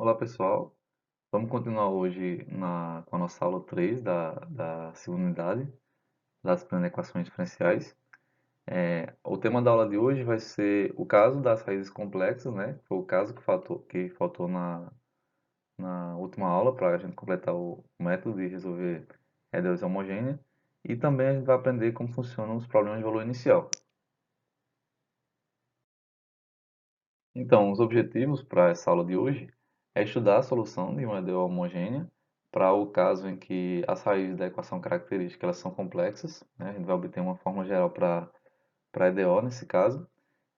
Olá pessoal, vamos continuar hoje com a nossa aula 3 da segunda unidade das equações diferenciais. O tema da aula de hoje vai ser o caso das raízes complexas, né? Foi o caso que faltou na última aula para a gente completar o método de resolver RDOs homogêneas. E também a gente vai aprender como funcionam os problemas de valor inicial. Então, os objetivos para essa aula de hoje é estudar a solução de uma EDO homogênea para o caso em que as raízes da equação característica elas são complexas, né? A gente vai obter uma forma geral para a EDO nesse caso,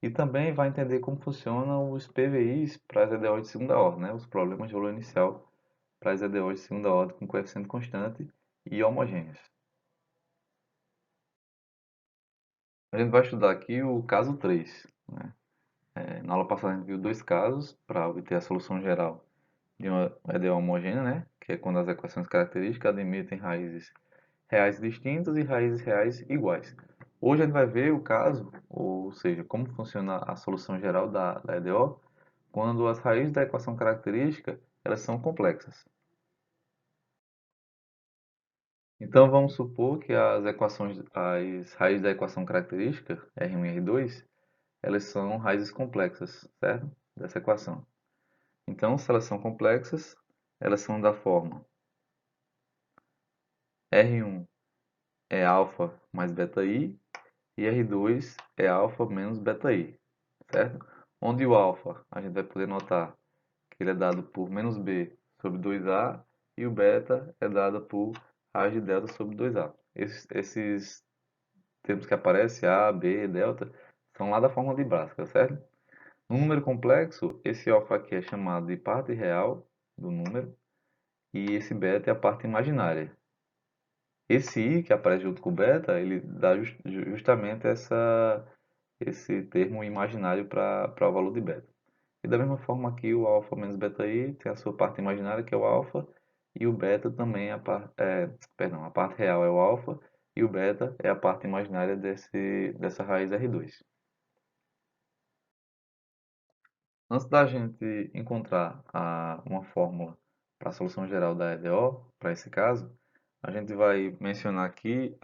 e também vai entender como funcionam os PVIs para as EDOs de segunda ordem, né? Os problemas de valor inicial para as EDOs de segunda ordem com coeficiente constante e homogêneas. A gente vai estudar aqui o caso 3, né? Na aula passada a gente viu dois casos para obter a solução geral de uma EDO homogênea, né? Que é quando as equações características admitem raízes reais distintas e raízes reais iguais. Hoje a gente vai ver o caso, ou seja, como funciona a solução geral da EDO quando as raízes da equação característica elas são complexas. Então vamos supor que as raízes da equação característica, R1 e R2, elas são raízes complexas, certo? Dessa equação. Então, se elas são complexas, elas são da forma R1 é alfa mais beta i e R2 é alfa menos beta i, certo? Onde o alfa a gente vai poder notar que ele é dado por menos b sobre 2a e o beta é dado por raiz de delta sobre 2a. Esses termos que aparecem, a, b, delta, são lá da fórmula de Bhaskara, certo? No número complexo, esse alfa aqui é chamado de parte real do número e esse beta é a parte imaginária. Esse i que aparece junto com o beta, ele dá justamente esse termo imaginário para o valor de beta. E da mesma forma aqui o alfa menos beta i tem a sua parte imaginária que é o alfa e o beta também a parte real é o alfa e o beta é a parte imaginária dessa raiz R2. Antes da gente encontrar uma fórmula para a solução geral da EDO, para esse caso, a gente vai mencionar aqui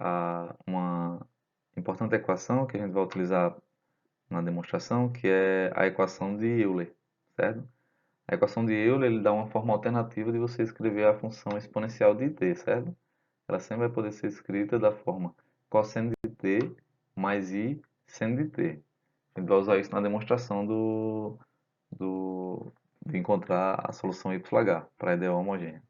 uma importante equação que a gente vai utilizar na demonstração, que é a equação de Euler, certo? A equação de Euler ele dá uma forma alternativa de você escrever a função exponencial de t, certo? Ela sempre vai poder ser escrita da forma cosseno de t mais i seno de t. A gente vai usar isso na demonstração do, de encontrar a solução YH para a EDO homogênea.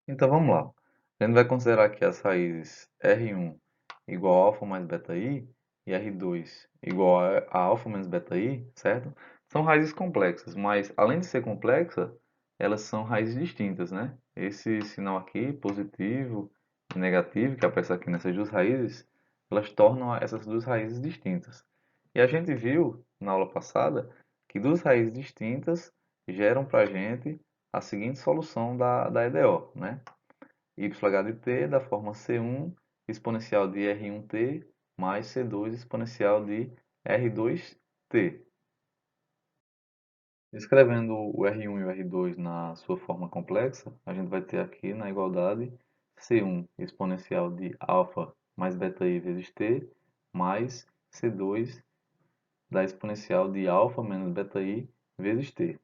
Então vamos lá. A gente vai considerar aqui as raízes R1 igual a alfa mais beta i e R2 igual a alfa menos beta i, certo? São raízes complexas, mas além de ser complexa, elas são raízes distintas, né? Esse sinal aqui, positivo e negativo, que aparece aqui nessas duas raízes, elas tornam essas duas raízes distintas. E a gente viu na aula passada que duas raízes distintas geram para a gente a seguinte solução da EDO, né? YH de t da forma C1 exponencial de R1t mais C2 exponencial de R2t. Escrevendo o R1 e o R2 na sua forma complexa, a gente vai ter aqui na igualdade C1 exponencial de alfa mais beta i vezes t mais C2 da exponencial de alfa menos beta i vezes t.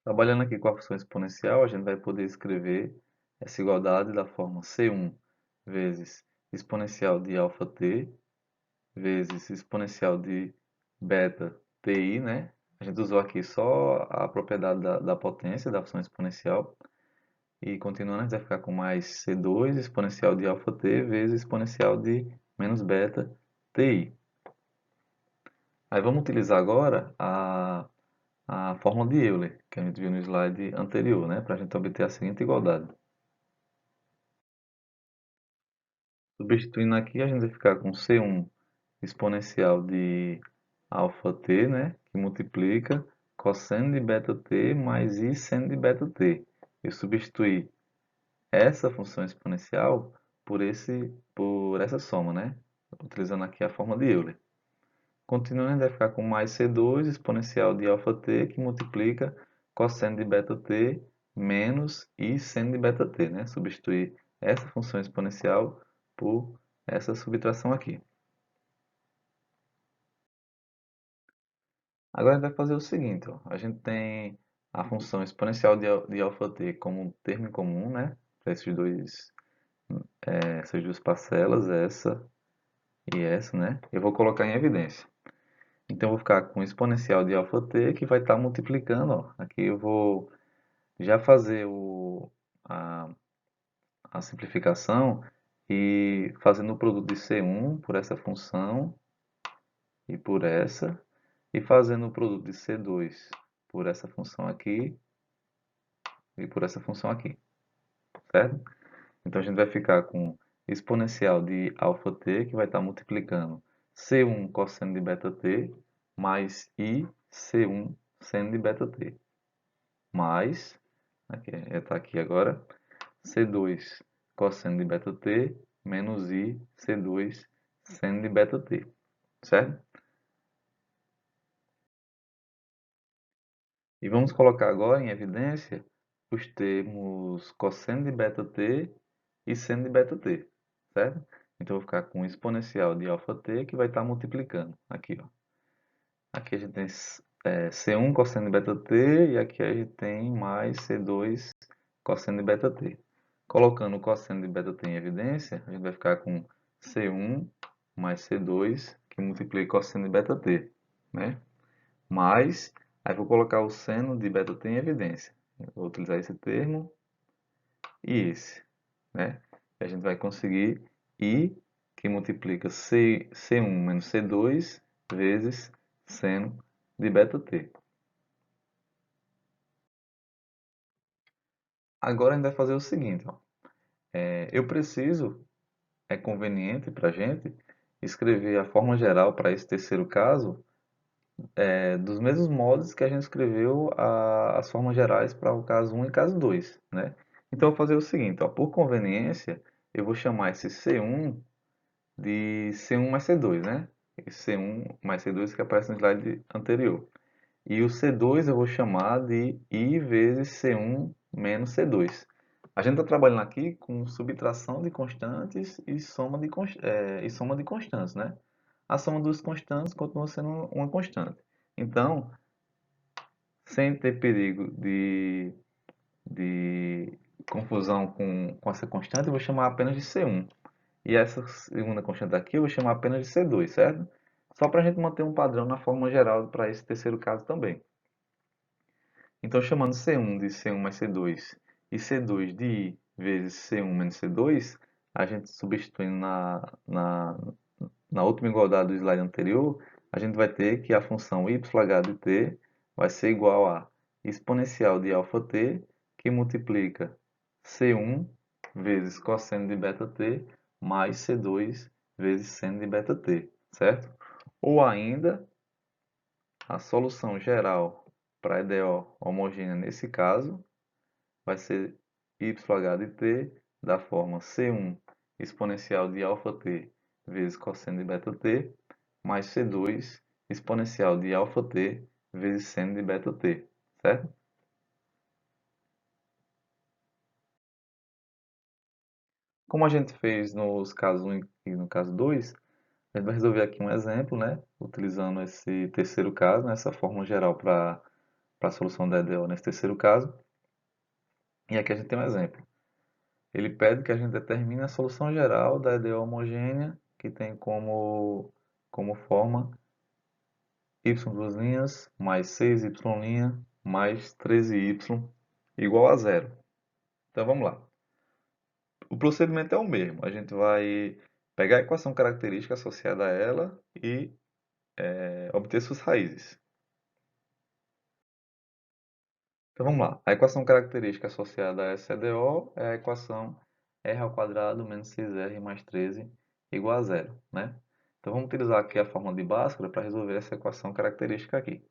Trabalhando aqui com a função exponencial, a gente vai poder escrever essa igualdade da forma C1 vezes exponencial de alfa t vezes exponencial de beta ti, né? A gente usou aqui só a propriedade da potência da função exponencial. E continuando, a gente vai ficar com mais C2 exponencial de alfa t vezes exponencial de menos beta ti. Aí vamos utilizar agora a fórmula de Euler, que a gente viu no slide anterior, né? Para a gente obter a seguinte igualdade. Substituindo aqui, a gente vai ficar com C1 exponencial de alfa t, né? Que multiplica cosseno de beta t mais i seno de beta t. Eu substituir essa função exponencial por essa soma, né? Utilizando aqui a fórmula de Euler. Continuando, vai ficar com mais C2 exponencial de alfa t, que multiplica cosseno de beta t menos I seno de beta t, né? Substituir essa função exponencial por essa subtração aqui. Agora a gente vai fazer o seguinte, ó. A gente tem a função exponencial de alfa t como um termo em comum, né? Para essas duas parcelas, essa e essa, né? Eu vou colocar em evidência. Então, eu vou ficar com exponencial de alfa t que vai estar multiplicando, ó. Aqui eu vou já fazer a, a simplificação e fazendo o produto de C1 por essa função e por essa, e fazendo o produto de C2 por essa função aqui e por essa função aqui, certo? Então a gente vai ficar com exponencial de alfa t, que vai estar multiplicando C1 cosseno de beta t, mais I C1 seno de beta t, mais, aqui, está aqui agora, C2 cosseno de beta t, menos I C2 seno de beta t, certo? E vamos colocar agora em evidência os termos cosseno de beta t e seno de beta t, certo? Então, eu vou ficar com exponencial de alfa t que vai estar multiplicando. Aqui, ó. Aqui a gente tem C1 cosseno de beta t e aqui a gente tem mais C2 cosseno de beta t. Colocando o cosseno de beta t em evidência, a gente vai ficar com C1 mais C2 que multiplica cosseno de beta t, né? Mais, aí vou colocar o seno de beta t em evidência. Eu vou utilizar esse termo e esse, né? E a gente vai conseguir I, que multiplica C1 menos C2 vezes seno de beta t. Agora a gente vai fazer o seguinte, ó. Eu preciso, é conveniente para a gente, escrever a forma geral para esse terceiro caso dos mesmos modos que a gente escreveu as formas gerais para o caso 1 e caso 2, né? Então, eu vou fazer o seguinte, ó, por conveniência, eu vou chamar esse C1 de C1 mais C2, né? Esse C1 mais C2 que aparece no slide anterior. E o C2 eu vou chamar de I vezes C1 menos C2. A gente está trabalhando aqui com subtração de constantes e soma de constantes, né? A soma dos constantes continua sendo uma constante. Então, sem ter perigo de confusão com essa constante, eu vou chamar apenas de C1. E essa segunda constante aqui eu vou chamar apenas de C2, certo? Só para a gente manter um padrão na forma geral para esse terceiro caso também. Então, chamando C1 de C1 mais C2 e C2 de I vezes C1 menos C2, a gente substituindo na última igualdade do slide anterior, a gente vai ter que a função yh de t vai ser igual a exponencial de alfa t, que multiplica C1 vezes cosseno de beta t mais C2 vezes seno de beta t, certo? Ou ainda, a solução geral para a EDO homogênea nesse caso vai ser yh de t da forma C1 exponencial de alfa t vezes cosseno de beta t mais C2 exponencial de alfa t vezes seno de beta t, certo? Como a gente fez nos casos 1 e no caso 2, a gente vai resolver aqui um exemplo, né? Utilizando esse terceiro caso, né? Essa fórmula geral para a solução da EDO nesse terceiro caso. E aqui a gente tem um exemplo. Ele pede que a gente determine a solução geral da EDO homogênea, que tem como forma y duas linhas mais 6y' mais 13y igual a zero. Então vamos lá. O procedimento é o mesmo. A gente vai pegar a equação característica associada a ela e obter suas raízes. Então vamos lá. A equação característica associada a essa EDO é a equação r ao quadrado menos 6r mais 13 igual a zero, né? Então vamos utilizar aqui a fórmula de Bhaskara para resolver essa equação característica aqui.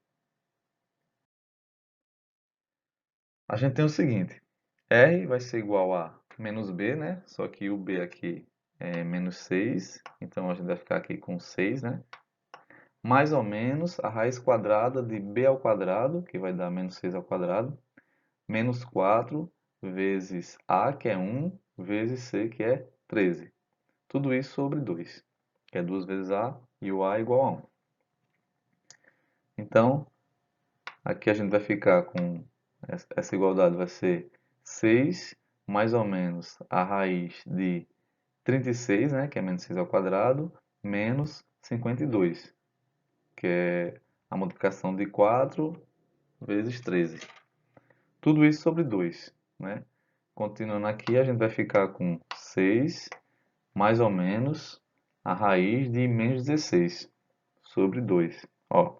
A gente tem o seguinte, R vai ser igual a menos B, né? Só que o B aqui é menos 6, então a gente vai ficar aqui com 6, né? mais ou menos a raiz quadrada de b ao quadrado, que vai dar menos 6 ao quadrado, menos 4 vezes a, que é 1, vezes c, que é 13. Tudo isso sobre 2, que é 2 vezes a, e o a é igual a 1. Então, aqui a gente vai ficar com essa igualdade, vai ser 6 mais ou menos a raiz de 36, né, que é menos 6 ao quadrado, menos 52, que é a multiplicação de 4 vezes 13. Tudo isso sobre 2, né? Continuando aqui, a gente vai ficar com 6 mais ou menos a raiz de menos 16 sobre 2. Ó,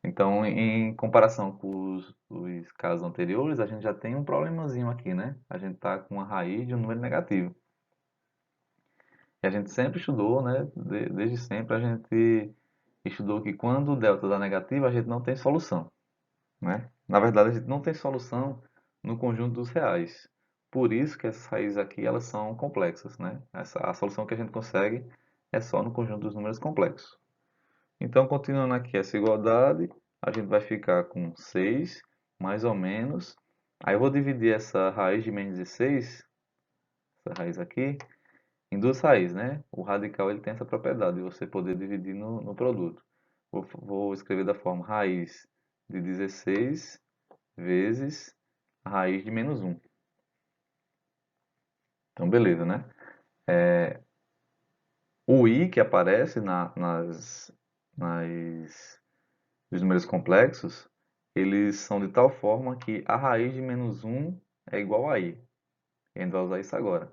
então, em comparação com os casos anteriores, a gente já tem um problemazinho aqui, né? A gente está com a raiz de um número negativo. E a gente sempre estudou, né? Desde sempre a gente estudou que quando o delta dá negativo, a gente não tem solução, né? Na verdade, a gente não tem solução no conjunto dos reais. Por isso que essas raízes aqui, elas são complexas, né? A solução que a gente consegue é só no conjunto dos números complexos. Então, continuando aqui essa igualdade, a gente vai ficar com 6, mais ou menos. Aí eu vou dividir essa raiz de menos 16, essa raiz aqui, em duas raízes, né? O radical ele tem essa propriedade de você poder dividir no produto. Vou escrever da forma raiz de 16 vezes a raiz de menos 1. Então, beleza, né? O i que aparece os números complexos, eles são de tal forma que a raiz de menos 1 é igual a i. E a gente vai usar isso agora.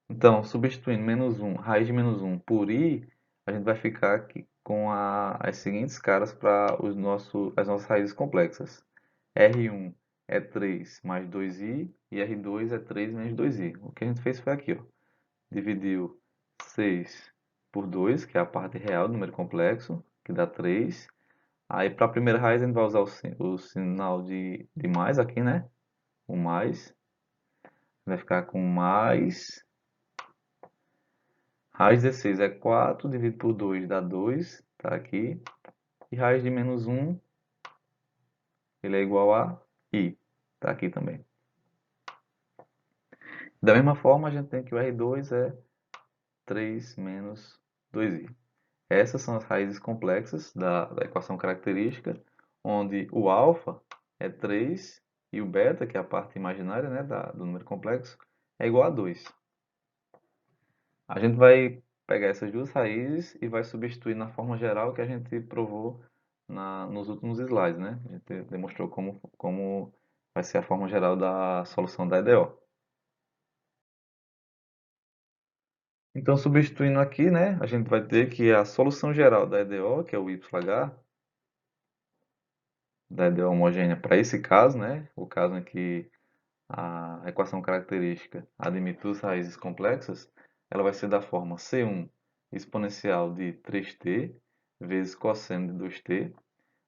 Então, substituindo menos 1, raiz de menos 1 por i, a gente vai ficar aqui com as seguintes caras para as nossas raízes complexas. R1 é 3 mais 2i e R2 é 3 menos 2i. O que a gente fez foi aqui, ó. Dividiu 6 por 2, que é a parte real do número complexo, que dá 3. Aí, para a primeira raiz, a gente vai usar o sinal de mais aqui, né? O mais. Vai ficar com mais. Raiz de 16 é 4, dividido por 2 dá 2, tá aqui. E raiz de menos 1, ele é igual a i, tá aqui também. Da mesma forma, a gente tem que o R2 é 3 menos 2i. Essas são as raízes complexas da equação característica, onde o alfa é 3 e o beta, que é a parte imaginária, né, do número complexo, é igual a 2. A gente vai pegar essas duas raízes e vai substituir na forma geral que a gente provou nos últimos slides, né? A gente demonstrou como vai ser a forma geral da solução da EDO. Então, substituindo aqui, né, a gente vai ter que a solução geral da EDO, que é o YH, da EDO homogênea para esse caso, né, o caso em que a equação característica admite duas raízes complexas, ela vai ser da forma C1 exponencial de 3t vezes cosseno de 2t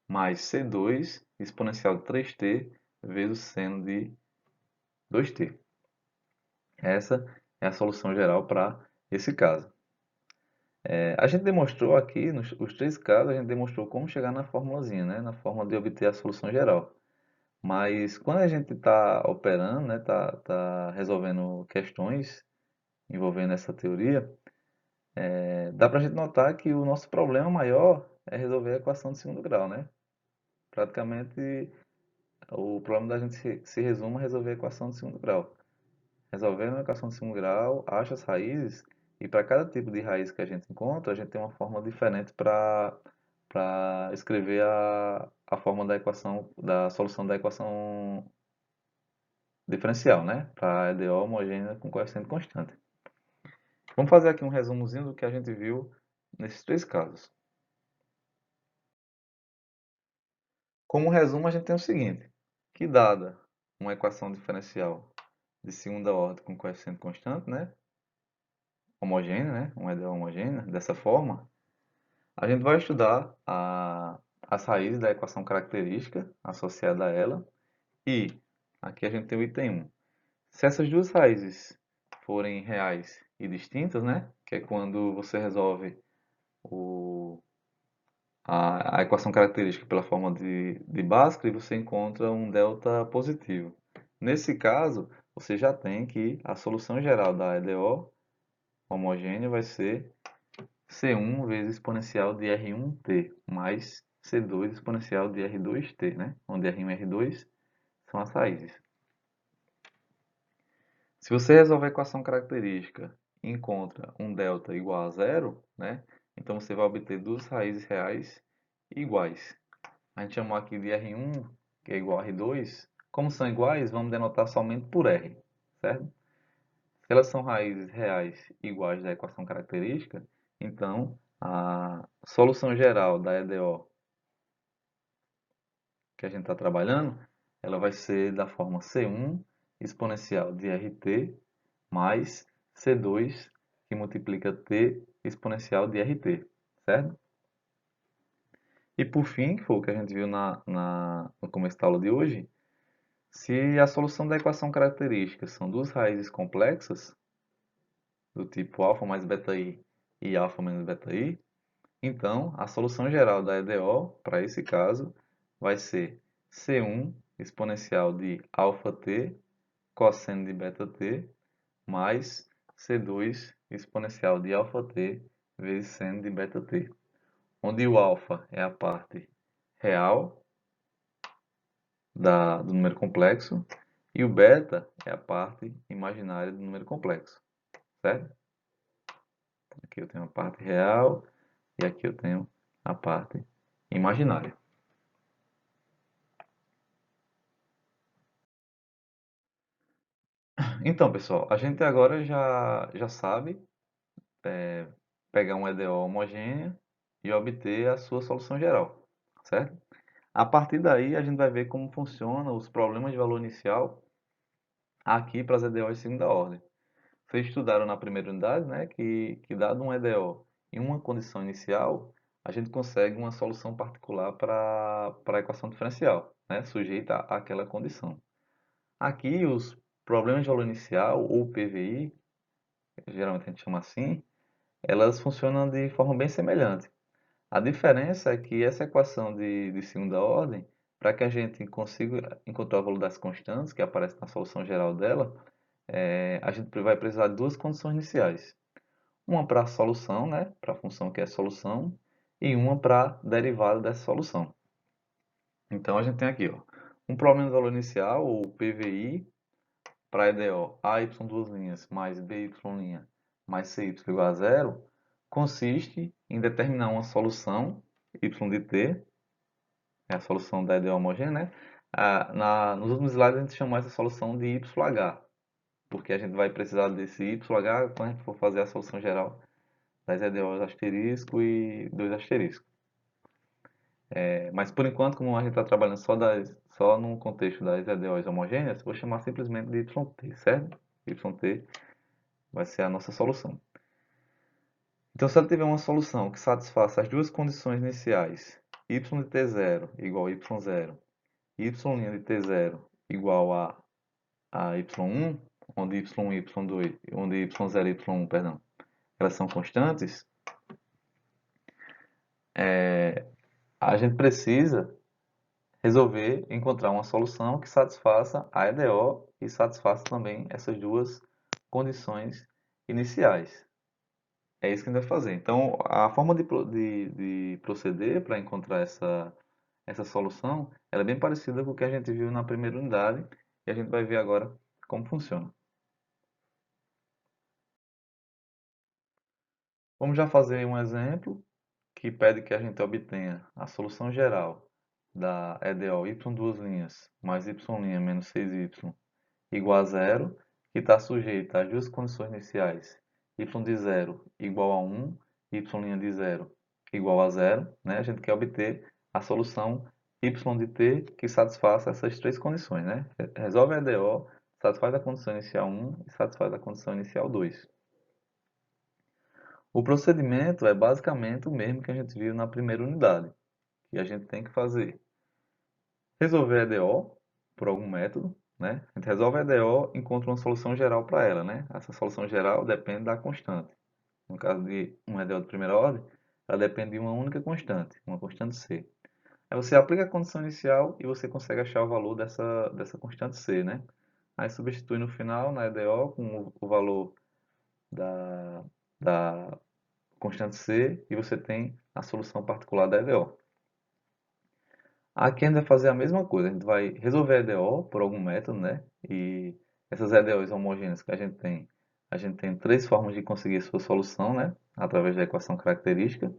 mais C2 exponencial de 3t vezes seno de 2t. Essa é a solução geral para esse caso. A gente demonstrou aqui, nos os três casos, a gente demonstrou como chegar na formulazinha, né? Na forma de obter a solução geral. Mas quando a gente está operando, né? Tá resolvendo questões envolvendo essa teoria, dá para a gente notar que o nosso problema maior é resolver a equação de segundo grau, né? Praticamente o problema da gente se resume a resolver a equação de segundo grau. Resolvendo a equação de segundo grau, acha as raízes e para cada tipo de raiz que a gente encontra, a gente tem uma forma diferente para escrever a forma da equação, da solução da equação diferencial, né? Para a EDO homogênea com coeficiente constante. Vamos fazer aqui um resumozinho do que a gente viu nesses três casos. Como resumo, a gente tem o seguinte, que dada uma equação diferencial de segunda ordem com coeficiente constante, né? Homogênea, né? Uma EDO homogênea, dessa forma, a gente vai estudar as raízes da equação característica associada a ela e aqui a gente tem o item 1. Se essas duas raízes forem reais e distintas, né? Que é quando você resolve a equação característica pela forma de Bhaskara e você encontra um delta positivo. Nesse caso, você já tem que a solução geral da EDO homogênea vai ser C1 vezes exponencial de R1t mais C2 exponencial de R2t, né? Onde R1 e R2 são as raízes. Se você resolver a equação característica e encontra um delta igual a zero, né? Então você vai obter duas raízes reais iguais. A gente chamou aqui de R1, que é igual a R2. Como são iguais, vamos denotar somente por R, certo? Se elas são raízes reais iguais da equação característica, então a solução geral da EDO que a gente está trabalhando, ela vai ser da forma C1 exponencial de RT mais C2 que multiplica T exponencial de RT, certo? E por fim, que foi o que a gente viu no começo da aula de hoje, se a solução da equação característica são duas raízes complexas, do tipo α mais beta-i e α menos beta-i, então a solução geral da EDO, para esse caso, vai ser C1 exponencial de αt cosseno de beta-t mais C2 exponencial de αt vezes seno de beta-t, onde o alfa é a parte real do número complexo e o beta é a parte imaginária do número complexo, certo? Aqui eu tenho a parte real e aqui eu tenho a parte imaginária. Então, pessoal, a gente agora já sabe pegar uma EDO homogênea e obter a sua solução geral, certo? A partir daí, a gente vai ver como funcionam os problemas de valor inicial aqui para as EDOs de segunda ordem. Vocês estudaram na primeira unidade, né, que dado um EDO em uma condição inicial, a gente consegue uma solução particular para a equação diferencial, né, sujeita àquela condição. Aqui, os problemas de valor inicial, ou PVI, geralmente a gente chama assim, elas funcionam de forma bem semelhante. A diferença é que essa equação de segunda ordem, para que a gente consiga encontrar o valor das constantes, que aparece na solução geral dela, a gente vai precisar de duas condições iniciais. Uma para a solução, né, para a função que é a solução, e uma para a derivada dessa solução. Então a gente tem aqui, ó, um problema de valor inicial, ou PVI, para a EDO AY duas linhas mais BY' mais CY igual a zero, consiste em determinar uma solução y de t, é a solução da EDO homogênea, né? Nos últimos slides a gente chamou essa solução de YH, porque a gente vai precisar desse YH quando a gente for fazer a solução geral das EDOs asterisco e 2 asterisco. Mas por enquanto, como a gente está trabalhando só no contexto das EDOs homogêneas, vou chamar simplesmente de YT, certo? YT vai ser a nossa solução. Então, se ela tiver uma solução que satisfaça as duas condições iniciais, y de t0 igual a y0, y' de t0 igual a y1, onde y1 e y2, onde y0 e y1, perdão, elas são constantes, a gente precisa resolver encontrar uma solução que satisfaça a EDO e satisfaça também essas duas condições iniciais. É isso que a gente vai fazer. Então, a forma de proceder para encontrar essa solução, ela é bem parecida com o que a gente viu na primeira unidade e a gente vai ver agora como funciona. Vamos já fazer um exemplo que pede que a gente obtenha a solução geral da EDO y duas linhas mais y' menos 6y igual a zero, que está sujeita às duas condições iniciais, y de zero igual a 1, y' de zero igual a zero, né? A gente quer obter a solução y de t que satisfaça essas três condições, né? Resolve a EDO, satisfaz a condição inicial 1 e satisfaz a condição inicial 2. O procedimento é basicamente o mesmo que a gente viu na primeira unidade, que a gente tem que fazer resolver a EDO por algum método, né? A gente resolve a EDO e encontra uma solução geral para ela, né? Essa solução geral depende da constante. No caso de um EDO de primeira ordem, ela depende de uma única constante, uma constante C. Aí você aplica a condição inicial e você consegue achar o valor dessa constante C, né? Aí substitui no final na EDO com o valor da constante C e você tem a solução particular da EDO. Aqui a gente vai fazer a mesma coisa, a gente vai resolver a EDO por algum método, né? E essas EDOs homogêneas que a gente tem três formas de conseguir sua solução, né? Através da equação característica.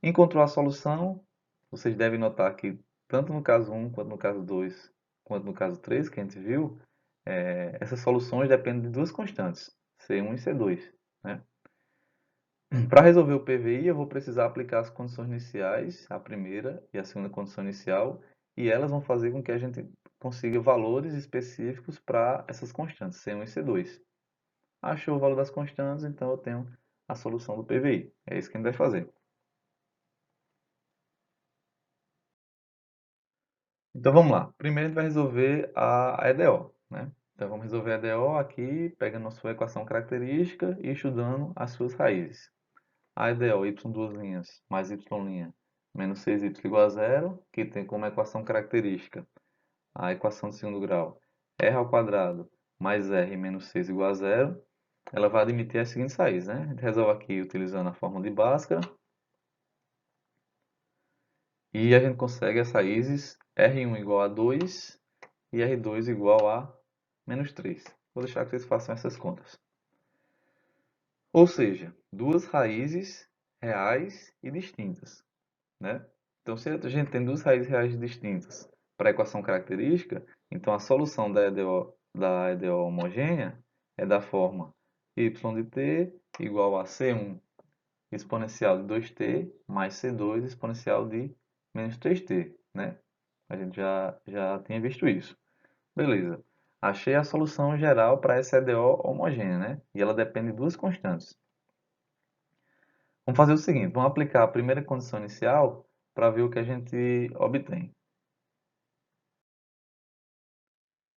Encontrou a solução, vocês devem notar que tanto no caso 1, quanto no caso 2, quanto no caso 3, que a gente viu, essas soluções dependem de duas constantes, C1 e C2, né? Para resolver o PVI, eu vou precisar aplicar as condições iniciais, a primeira e a segunda condição inicial, e elas vão fazer com que a gente consiga valores específicos para essas constantes, C1 e C2. Achou o valor das constantes, então eu tenho a solução do PVI. É isso que a gente vai fazer. Então vamos lá. Primeiro a gente vai resolver a EDO, né? Então vamos resolver a EDO aqui, pegando a sua equação característica e estudando as suas raízes. A EDO, y duas linhas mais y' menos 6y igual a zero, que tem como equação característica a equação de segundo grau r ao quadrado mais r menos 6 igual a zero, ela vai admitir as seguintes raízes, né? A gente resolve aqui utilizando a fórmula de Bhaskara e a gente consegue as raízes r1 igual a 2 e R2 igual a menos 3. Vou deixar que vocês façam essas contas. Ou seja, duas raízes reais e distintas, né? Então, se a gente tem duas raízes reais distintas para a equação característica, então a solução da EDO homogênea é da forma y de t igual a C1 exponencial de 2t mais C2 exponencial de menos 3t, né? A gente já tinha visto isso. Beleza. Achei a solução geral para essa EDO homogênea, né? E ela depende de duas constantes. Vamos fazer o seguinte, vamos aplicar a primeira condição inicial para ver o que a gente obtém.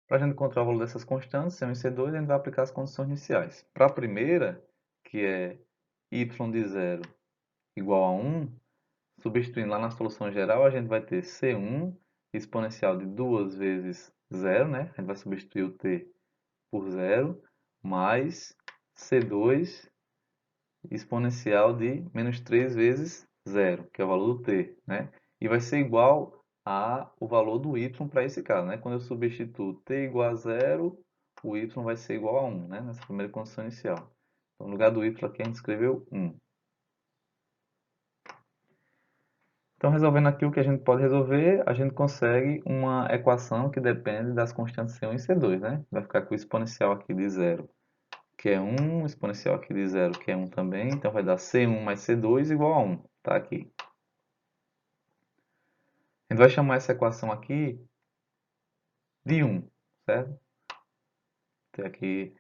Para a gente encontrar o valor dessas constantes, C1 e C2, a gente vai aplicar as condições iniciais. Para a primeira, que é y de zero igual a 1, substituindo lá na solução geral, a gente vai ter C1 exponencial de 2 vezes zero, né? A gente vai substituir o t por zero, mais C2 exponencial de menos 3 vezes zero, que é o valor do t, né? E vai ser igual a o valor do y para esse caso, né? Quando eu substituo t igual a zero, o y vai ser igual a 1, né? Nessa primeira condição inicial. Então, no lugar do y aqui a gente escreveu 1. Então, resolvendo aqui o que a gente pode resolver, a gente consegue uma equação que depende das constantes C1 e C2, né? Vai ficar com o exponencial aqui de zero, que é 1, exponencial aqui de zero, que é 1 também, então vai dar C1 mais C2 igual a 1, tá aqui. A gente vai chamar essa equação aqui de 1, certo? Tem aqui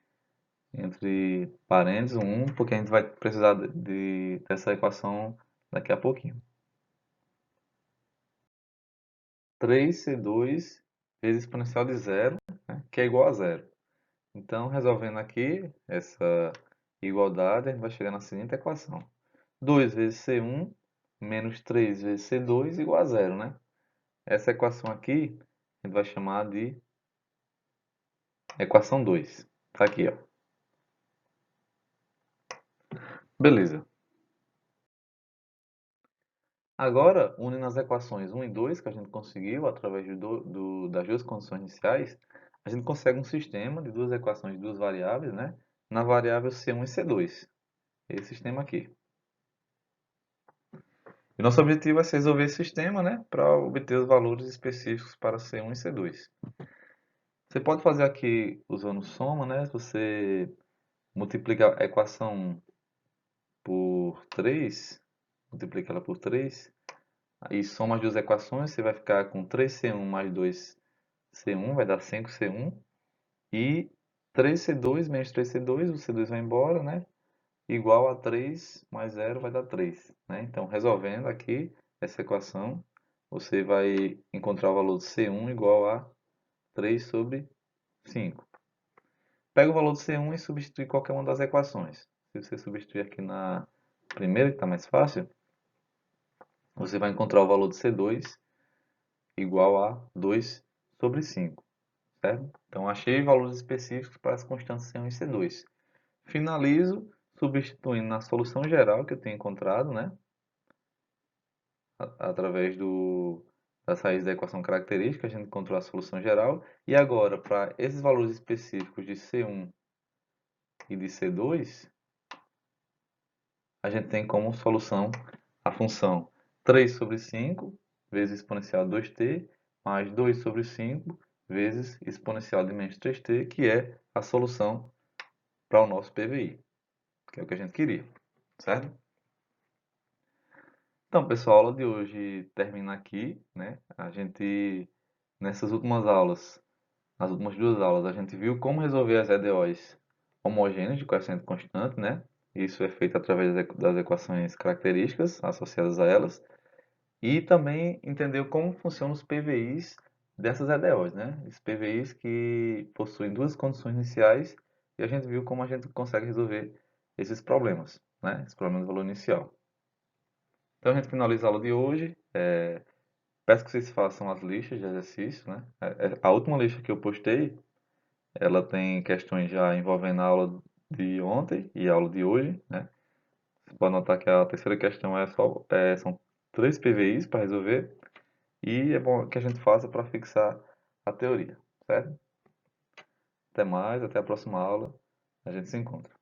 entre parênteses 1, porque a gente vai precisar dessa equação daqui a pouquinho. 3C2 vezes exponencial de zero, né, que é igual a zero. Então, resolvendo aqui essa igualdade, a gente vai chegar na seguinte equação. 2 vezes C1 menos 3 vezes C2 igual a zero, né? Essa equação aqui a gente vai chamar de equação 2. Tá aqui, ó. Beleza. Agora, unindo as equações 1 e 2 que a gente conseguiu através das duas condições iniciais, a gente consegue um sistema de duas equações de duas variáveis, né? Na variável C1 e C2. Esse sistema aqui. E nosso objetivo é resolver esse sistema, né? Para obter os valores específicos para C1 e C2. Você pode fazer aqui usando soma, né? Você multiplica a equação 1 por 3, multiplica ela por 3, aí soma as duas equações, você vai ficar com 3C1 mais 2C1, vai dar 5C1, e 3C2 menos 3C2, o C2 vai embora, né? Igual a 3 mais zero vai dar 3, né? Então, resolvendo aqui essa equação, você vai encontrar o valor de C1 igual a 3 sobre 5. Pega o valor do C1 e substitui qualquer uma das equações. Se você substituir aqui na primeira, que está mais fácil, você vai encontrar o valor de C2 igual a 2 sobre 5, certo? Então, achei valores específicos para as constantes C1 e C2. Finalizo substituindo na solução geral que eu tenho encontrado, né? Através das raízes da equação característica, a gente encontrou a solução geral. E agora, para esses valores específicos de C1 e de C2, a gente tem como solução a função 3 sobre 5 vezes exponencial de 2t mais 2 sobre 5 vezes exponencial de menos 3t, que é a solução para o nosso PVI, que é o que a gente queria, certo? Então, pessoal, a aula de hoje termina aqui, né? A gente, nessas últimas aulas, nas últimas duas aulas, a gente viu como resolver as EDOs homogêneas de coeficiente constante, né? Isso é feito através das equações características associadas a elas. E também entendeu como funcionam os PVIs dessas EDOs, né? Esses PVIs que possuem duas condições iniciais e a gente viu como a gente consegue resolver esses problemas, né? Esse problema do valor inicial. Então a gente finaliza a aula de hoje. Peço que vocês façam as listas de exercícios, né? A última lista que eu postei, ela tem questões já envolvendo a aula de ontem e a aula de hoje, né? Você pode notar que a terceira questão são 3 PVIs para resolver e é bom que a gente faça para fixar a teoria, certo? Até mais, até a próxima aula. A gente se encontra.